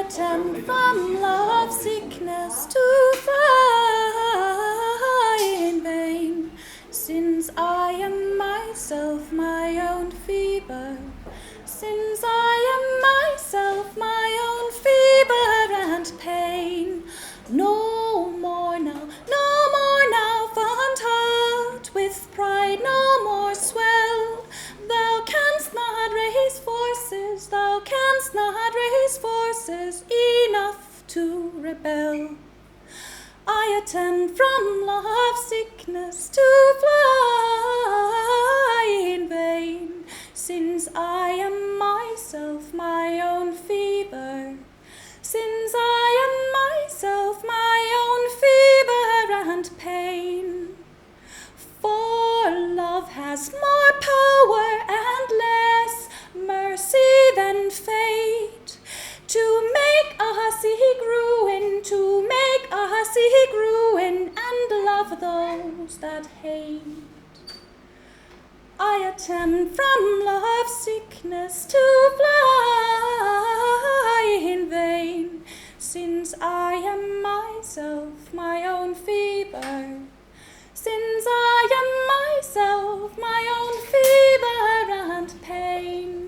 attempt from love sickness to fly in vain, since I am myself my own fever, since I am myself my own fever and pain. No more now, fond heart with pride, no more swell. Thou canst not raise forces, thou canst not raise forces enough to rebel. I attempt from love sickness to fly in vain, since I am myself my own fever, since I am myself my own fever and pain. For love has more power and less mercy than fate, to make us seek ruin, to make us seek ruin, and love those that hate. I attempt from love sickness to fly in vain, since I am myself my own fever, since I am myself my own fever and pain.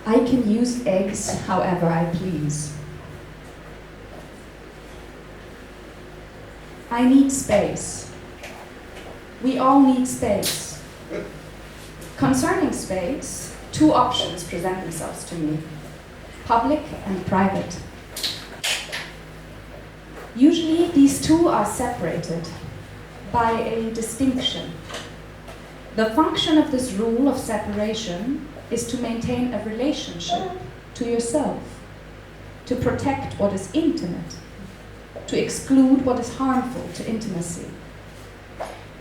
I can use eggs however I please. I need space. We all need space. Concerning space, two options present themselves to me: public and private. Usually these two are separated by a distinction. The function of this rule of separation is to maintain a relationship to yourself, to protect what is intimate, to exclude what is harmful to intimacy.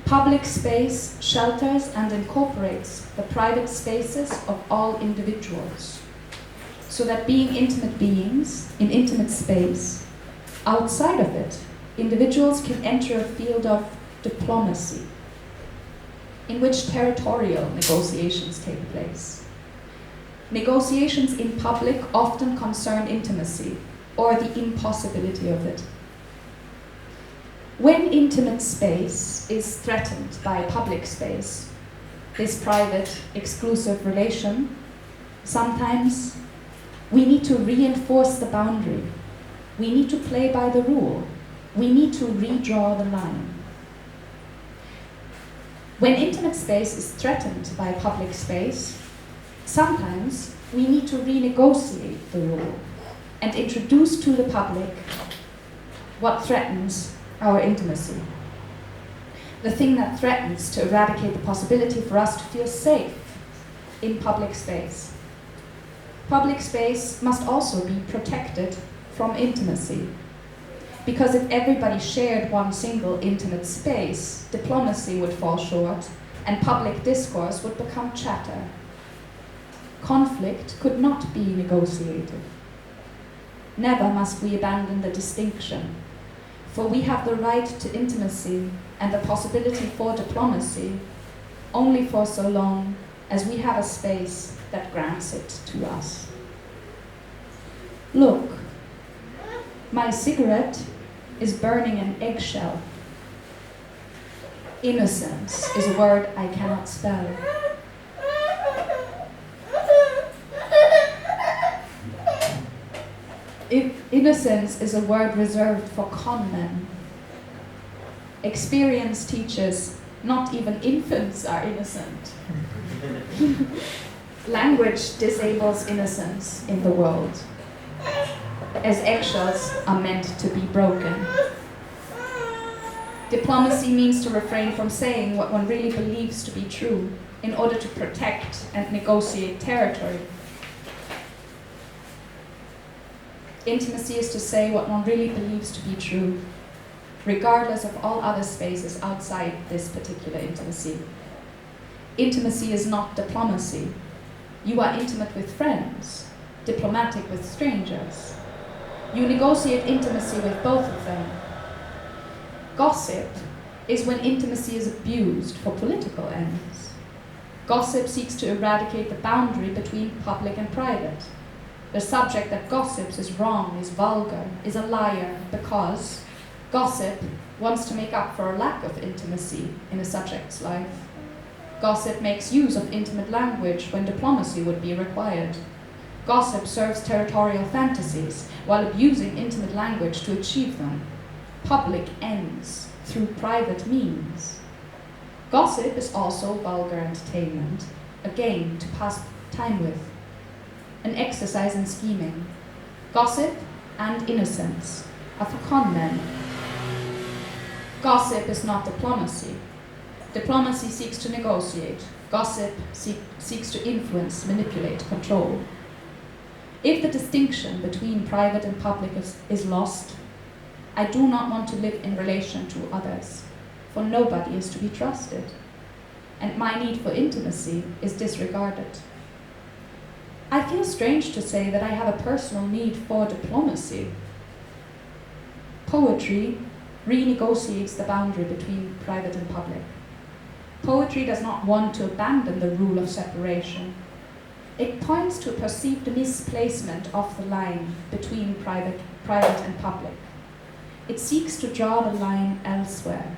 Public space shelters and incorporates the private spaces of all individuals, so that being intimate beings in intimate space, outside of it, individuals can enter a field of diplomacy, in which territorial negotiations take place. Negotiations in public often concern intimacy, or the impossibility of it. When intimate space is threatened by public space, this private, exclusive relation, sometimes we need to reinforce the boundary. We need to play by the rule. We need to redraw the line. When intimate space is threatened by public space, sometimes we need to renegotiate the rule and introduce to the public what threatens our intimacy. The thing that threatens to eradicate the possibility for us to feel safe in public space. Public space must also be protected from intimacy, because if everybody shared one single intimate space, diplomacy would fall short and public discourse would become chatter. Conflict could not be negotiated. Never must we abandon the distinction, for we have the right to intimacy and the possibility for diplomacy only for so long as we have a space that grants it to us. Look, my cigarette is burning an eggshell. Innocence is a word I cannot spell. Innocence is a word reserved for con men. Experience teaches not even infants are innocent. Language disables innocence in the world, as eggshells are meant to be broken. Diplomacy means to refrain from saying what one really believes to be true in order to protect and negotiate territory. Intimacy is to say what one really believes to be true, regardless of all other spaces outside this particular intimacy. Intimacy is not diplomacy. You are intimate with friends, diplomatic with strangers. You negotiate intimacy with both of them. Gossip is when intimacy is abused for political ends. Gossip seeks to eradicate the boundary between public and private. The subject that gossips is wrong, is vulgar, is a liar, because gossip wants to make up for a lack of intimacy in a subject's life. Gossip makes use of intimate language when diplomacy would be required. Gossip serves territorial fantasies while abusing intimate language to achieve them. Public ends through private means. Gossip is also vulgar entertainment, a game to pass time with, an exercise in scheming. Gossip and innocence are for con men. Gossip is not diplomacy. Diplomacy seeks to negotiate. Gossip seeks to influence, manipulate, control. If the distinction between private and public is lost, I do not want to live in relation to others, for nobody is to be trusted, and my need for intimacy is disregarded. I feel strange to say that I have a personal need for diplomacy. Poetry renegotiates the boundary between private and public. Poetry does not want to abandon the rule of separation. It points to a perceived misplacement of the line between private and public. It seeks to draw the line elsewhere.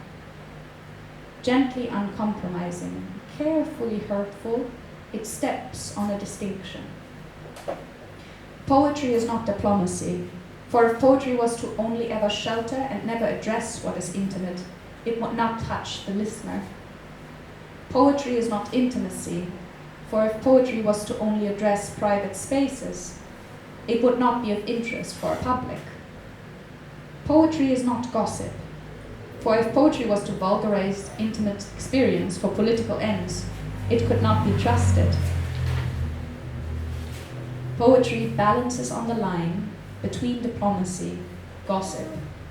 Gently uncompromising, carefully hurtful, it steps on a distinction. Poetry is not diplomacy, for if poetry was to only ever shelter and never address what is intimate, it would not touch the listener. Poetry is not intimacy, for if poetry was to only address private spaces, it would not be of interest for a public. Poetry is not gossip, for if poetry was to vulgarize intimate experience for political ends, it could not be trusted. Poetry balances on the line between diplomacy, gossip,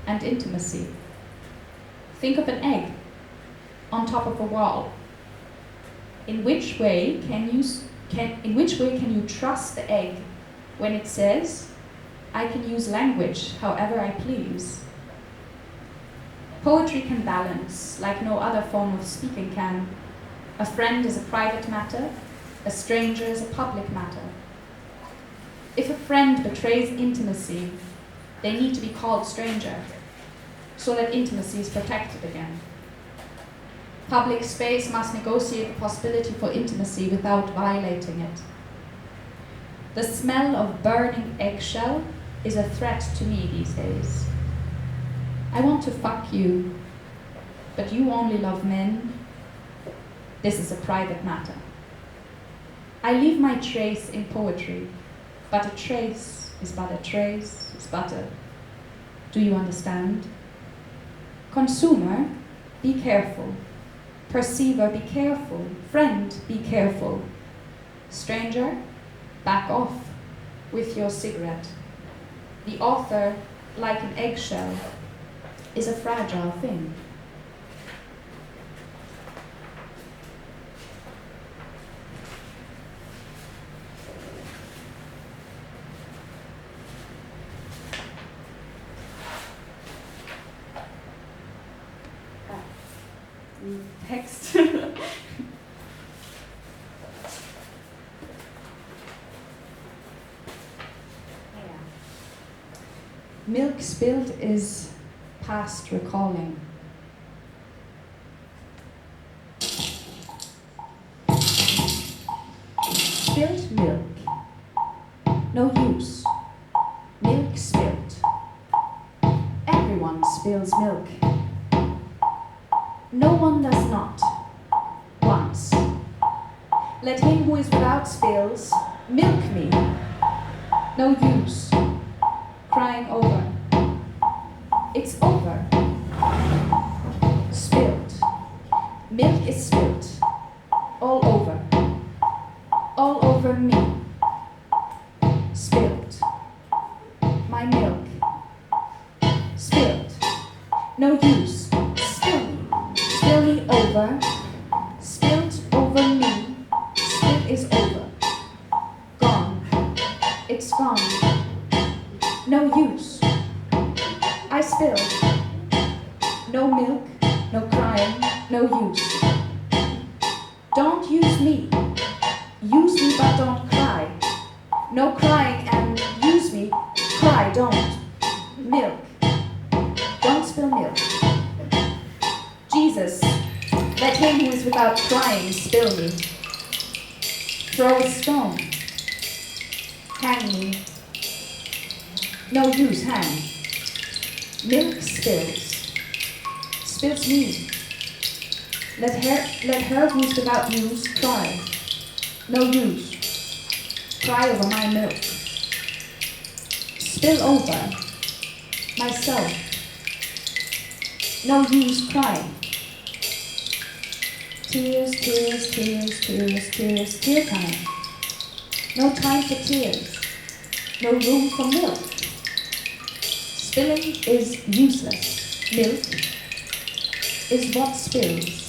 and intimacy. Think of an egg on top of a wall. In which way can you trust the egg when it says, I can use language however I please? Poetry can balance like no other form of speaking can. A friend is a private matter, a stranger is a public matter. If a friend betrays intimacy, they need to be called stranger, so that intimacy is protected again. Public space must negotiate the possibility for intimacy without violating it. The smell of burning eggshell is a threat to me these days. I want to fuck you, but you only love men. This is a private matter. I leave my trace in poetry, but a trace is but a trace, is but a... Do you understand? Consumer, be careful. Perceiver, be careful. Friend, be careful. Stranger, back off with your cigarette. The author, like an eggshell, is a fragile thing. Text. Milk spilled is past recalling. Spilled milk. No use. Milk spilled. Everyone spills milk. No one does not. Once. Let him who is without spills milk me. No use. Crying over. It's over. Spilled. Milk is spilled. All over. All over me. Spilled. My milk. Spilled. No use. Spill me. Spill me over. Spilled over me. Spill is over. Gone. It's gone. No use. I spilled. No milk, no crying, no use. Don't use me. Use me but don't cry. No crying and use me. Cry, don't. Milk. Don't spill milk. Jesus, let him who is without crying spill me. Throw a stone. Hang me. No use, hang. Milk spills. Spills me. Let her who's without use cry. No use. Cry over my milk. Spill over. Myself. No use crying. Tears, tears, tears, tears, tears, tear time. No time for tears. No room for milk. Spilling is useless. Milk is what spills.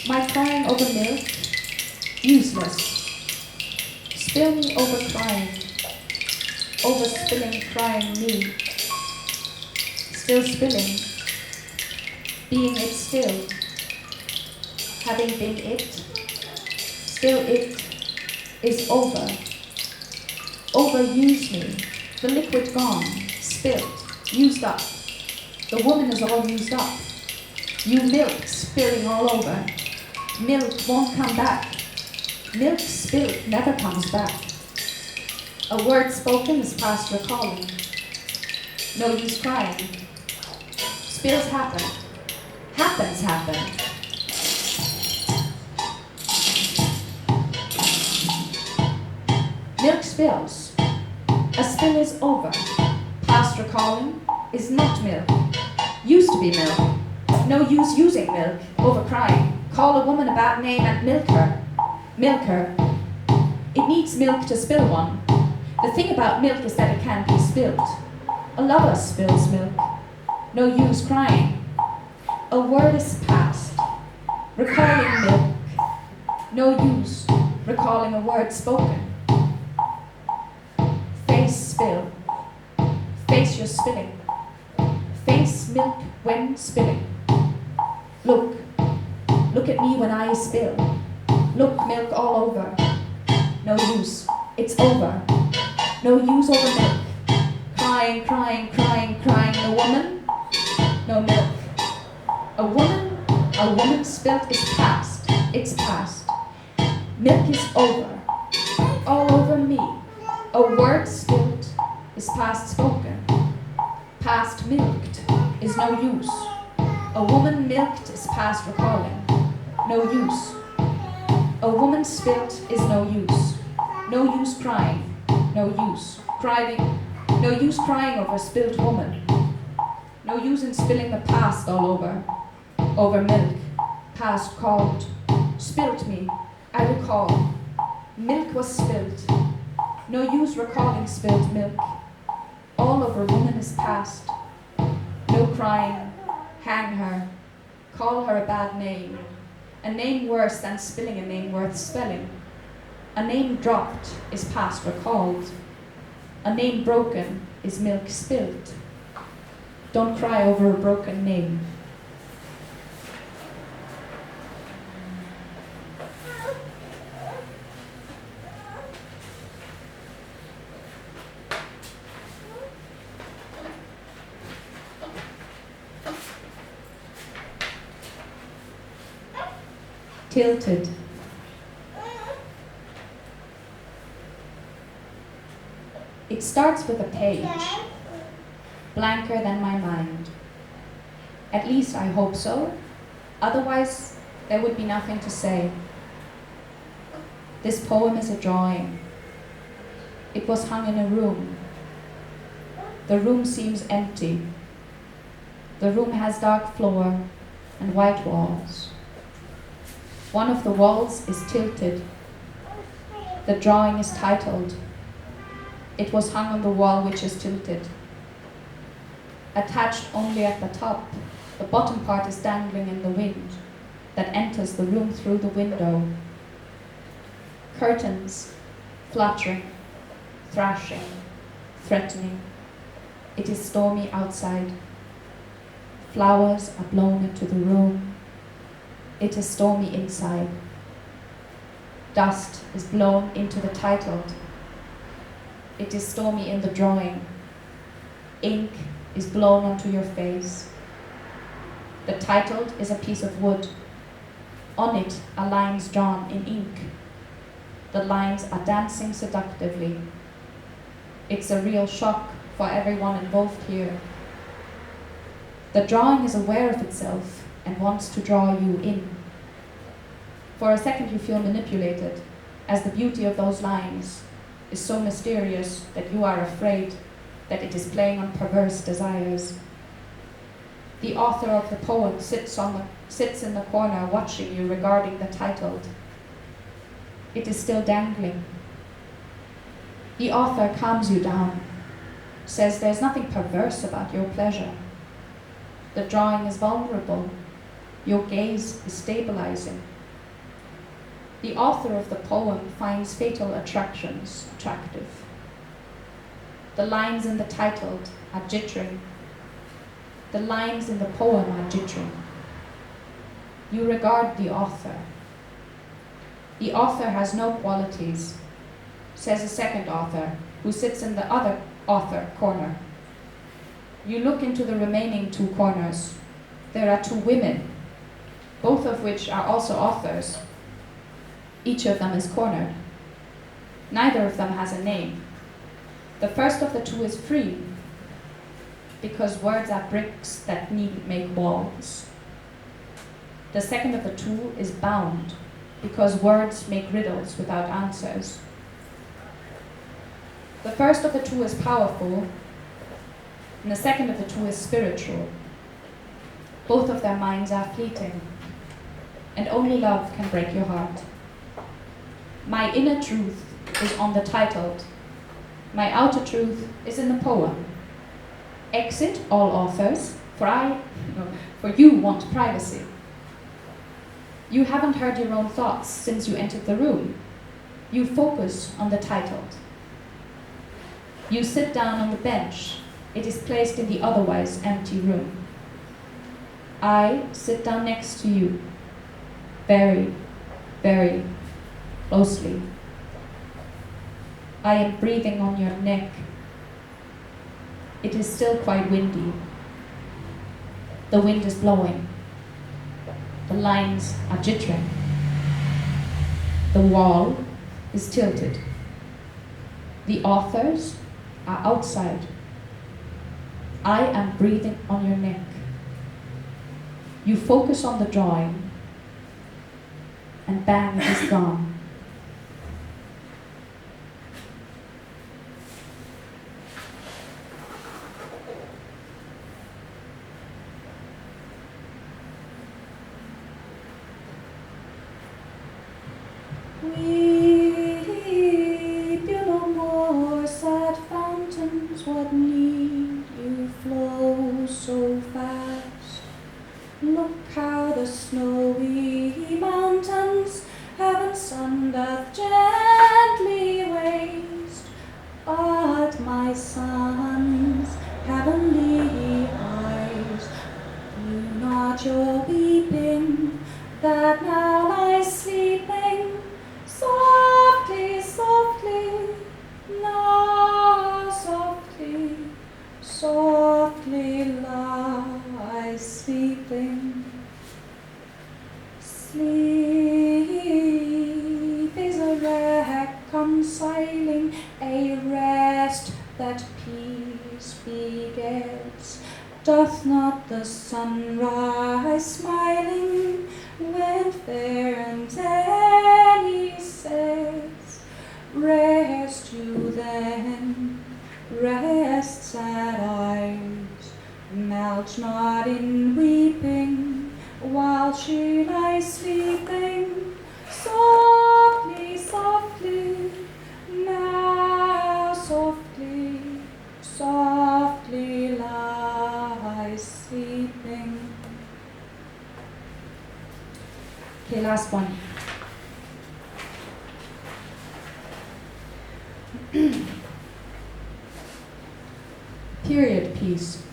My crying over milk, useless. Spilling over crying. Over spilling, crying me. Still spilling. Being it still. Having been it. Still it is over. Overuse me. The liquid gone. Spilled. Used up. The woman is all used up. You milk spilling all over. Milk won't come back. Milk spilled never comes back. A word spoken is past recalling. No use crying. Spills happen. Happens happen. Milk spills. A spill is over. Past recalling is not milk. Used to be milk. No use using milk over crying. Call a woman a bad name and milk her. Milk her. It needs milk to spill one. The thing about milk is that it can't be spilled. A lover spills milk. No use crying. A word is past. Recalling milk. No use recalling a word spoken. Face spill. Face your spilling. Face milk when spilling. Look. Look at me when I spill. Look, milk all over. No use. It's over. No use over milk. Crying, crying, crying, crying. A woman? No milk. A woman spilt is past. It's past. Milk is over. All over me. A word spilt is past spoken. Past milked is no use. A woman milked is past recalling. No use. A woman spilt is no use. No use crying. No use. Crying. No use crying over a spilt woman. No use in spilling the past all over. Over milk. Past called. Spilt me. I recall. Milk was spilt. No use recalling spilt milk. All over woman is past. No crying. Hang her. Call her a bad name. A name worse than spilling a name worth spelling. A name dropped is past recalled. A name broken is milk spilled. Don't cry over a broken name. Tilted. It starts with a page, blanker than my mind. At least I hope so, otherwise there would be nothing to say. This poem is a drawing. It was hung in a room. The room seems empty. The room has dark floor and white walls. One of the walls is tilted. The drawing is titled, It was hung on the wall which is tilted. Attached only at the top, the bottom part is dangling in the wind that enters the room through the window. Curtains, fluttering, thrashing, threatening. It is stormy outside. Flowers are blown into the room. It is stormy inside. Dust is blown into the titled. It is stormy in the drawing. Ink is blown onto your face. The titled is a piece of wood. On it are lines drawn in ink. The lines are dancing seductively. It's a real shock for everyone involved here. The drawing is aware of itself and wants to draw you in. For a second you feel manipulated, as the beauty of those lines is so mysterious that you are afraid that it is playing on perverse desires. The author of the poem sits in the corner watching you regarding the titled. It is still dangling. The author calms you down, says there's nothing perverse about your pleasure. The drawing is vulnerable. Your gaze is stabilizing. The author of the poem finds fatal attractions attractive. The lines in the titled are jittering. The lines in the poem are jittering. You regard the author. The author has no qualities, says a second author, who sits in the other author corner. You look into the remaining two corners. There are two women, both of which are also authors. Each of them is cornered. Neither of them has a name. The first of the two is free, because words are bricks that needn't make walls. The second of the two is bound, because words make riddles without answers. The first of the two is powerful, and the second of the two is spiritual. Both of their minds are fleeting, and only love can break your heart. My inner truth is on the titled. My outer truth is in the poem. Exit all authors, for you want privacy. You haven't heard your own thoughts since you entered the room. You focus on the titled. You sit down on the bench. It is placed in the otherwise empty room. I sit down next to you, very, very closely. I am breathing on your neck. It is still quite windy. The wind is blowing. The lines are jittering. The wall is tilted. The authors are outside. I am breathing on your neck. You focus on the drawing, and bang, it is gone. Weep you no more, sad fountains, what need you flow so fast? Look how the snowy mountains heaven's sun doth gently waste. But my son's heavenly eyes, do not your weeping, that now lies sleeping. Softly, softly, now softly, softly lies sleeping. Sleep is a reconciling, a rest that peace begets. Doth not the sunrise smiling when fair and any sets? Rest you then, rest sad eyes, melt not in weeping while she lies sleeping. Softly, softly, now softly, softly lies sleeping. Okay, last one. period piece.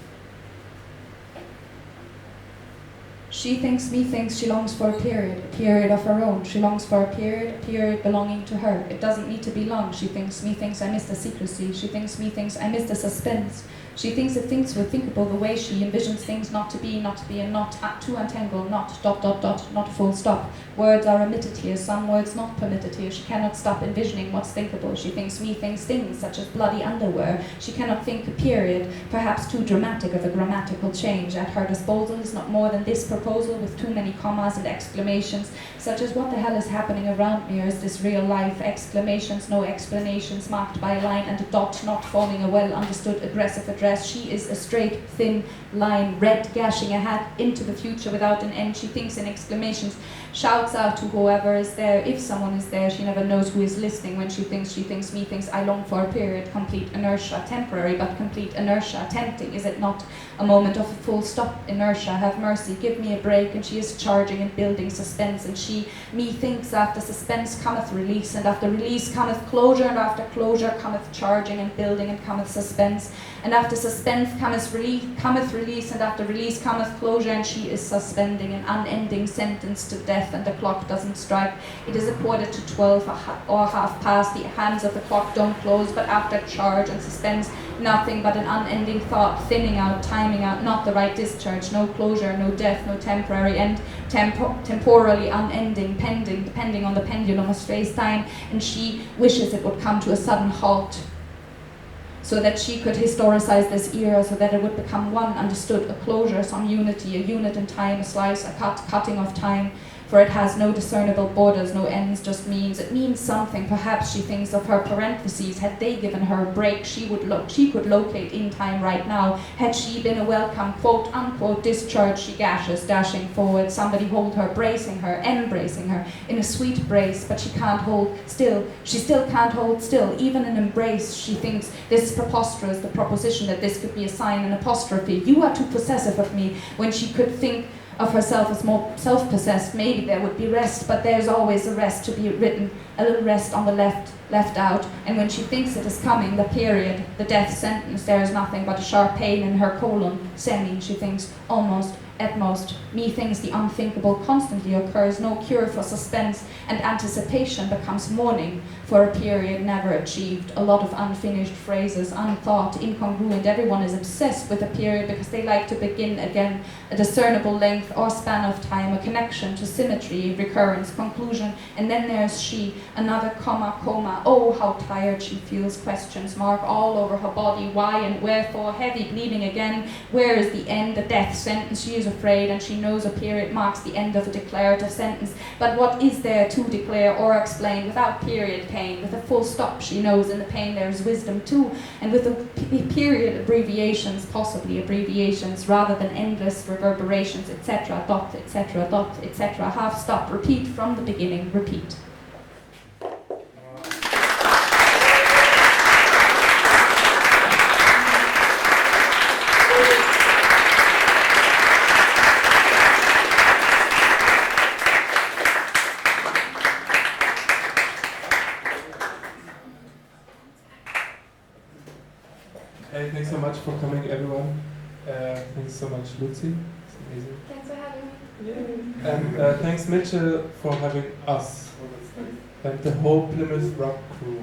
She thinks, me thinks, she longs for a period of her own. She longs for a period belonging to her. It doesn't need to be long. She thinks, me thinks, I miss the secrecy. She thinks, me thinks, I miss the suspense. She thinks that things were thinkable the way she envisions things not to be, and not to untangle, not ... not full stop. Words are omitted here, some words not permitted here. She cannot stop envisioning what's thinkable. She thinks, me thinks, things such as bloody underwear. She cannot think a period, perhaps too dramatic of a grammatical change. At her disposal is not more than this proposal with too many commas and exclamations, such as what the hell is happening around me, or is this real life? Exclamations, no explanations, marked by a line and a dot, not forming a well understood aggressive address. She is a straight, thin line, red gashing a hat into the future without an end. She thinks in exclamations, shouts out to whoever is there, if someone is there. She never knows who is listening when she thinks, me thinks, I long for a period, complete inertia, temporary but complete inertia, tempting, is it not? A moment of full stop inertia, have mercy, give me a break. And she is charging and building suspense, and she, me thinks, after suspense cometh release, and after release cometh closure, and after closure cometh charging and building, and cometh suspense, and after suspense cometh release, and after release cometh closure, and she is suspending an unending sentence to death, and the clock doesn't strike. It is 12:15 or half past. The hands of the clock don't close, but after charge and suspense, nothing but an unending thought, thinning out, timing out, not the right discharge, no closure, no death, no temporary end, temporally unending, pending, depending on the pendulum of space-time, and she wishes it would come to a sudden halt, so that she could historicize this era, so that it would become one, understood, a closure, some unity, a unit in time, a slice, a cutting of time, for it has no discernible borders, no ends, just means. It means something. Perhaps she thinks of her parentheses. Had they given her a break, she could locate in time right now. Had she been a welcome, quote unquote, discharge, she gashes, dashing forward. Somebody hold her, bracing her, embracing her in a sweet brace, but she can't hold still. She still can't hold still, even an embrace. She thinks this is preposterous, the proposition that this could be a sign, an apostrophe. You are too possessive of me, when she could think of herself as more self-possessed. Maybe there would be rest, but there's always a rest to be written, a little rest on the left out. And when she thinks it is coming, the period, the death sentence, there is nothing but a sharp pain in her colon, semi, she thinks, almost, at most. Me thinks the unthinkable constantly occurs, no cure for suspense, and anticipation becomes mourning for a period never achieved. A lot of unfinished phrases, unthought, incongruent. Everyone is obsessed with a period because they like to begin again, a discernible length or span of time, a connection to symmetry, recurrence, conclusion. And then there's she, another comma, coma. Oh, how tired she feels, questions mark all over her body. Why and wherefore, heavy bleeding again. Where is the end, the death sentence? She is afraid, and she knows a period marks the end of a declarative sentence. But what is there to declare or explain without period pain? With a full stop, she knows in the pain there is wisdom too. And with the period abbreviations, possibly abbreviations, rather than endless reverberations, etc., dot, etc., dot, etc., half stop, repeat from the beginning, repeat. Hey, thanks so much for coming, everyone. Thanks so much, Luzie. It's amazing. Thanks for having me. And thanks, Mitchell, for having us and the whole Plymouth Rock crew.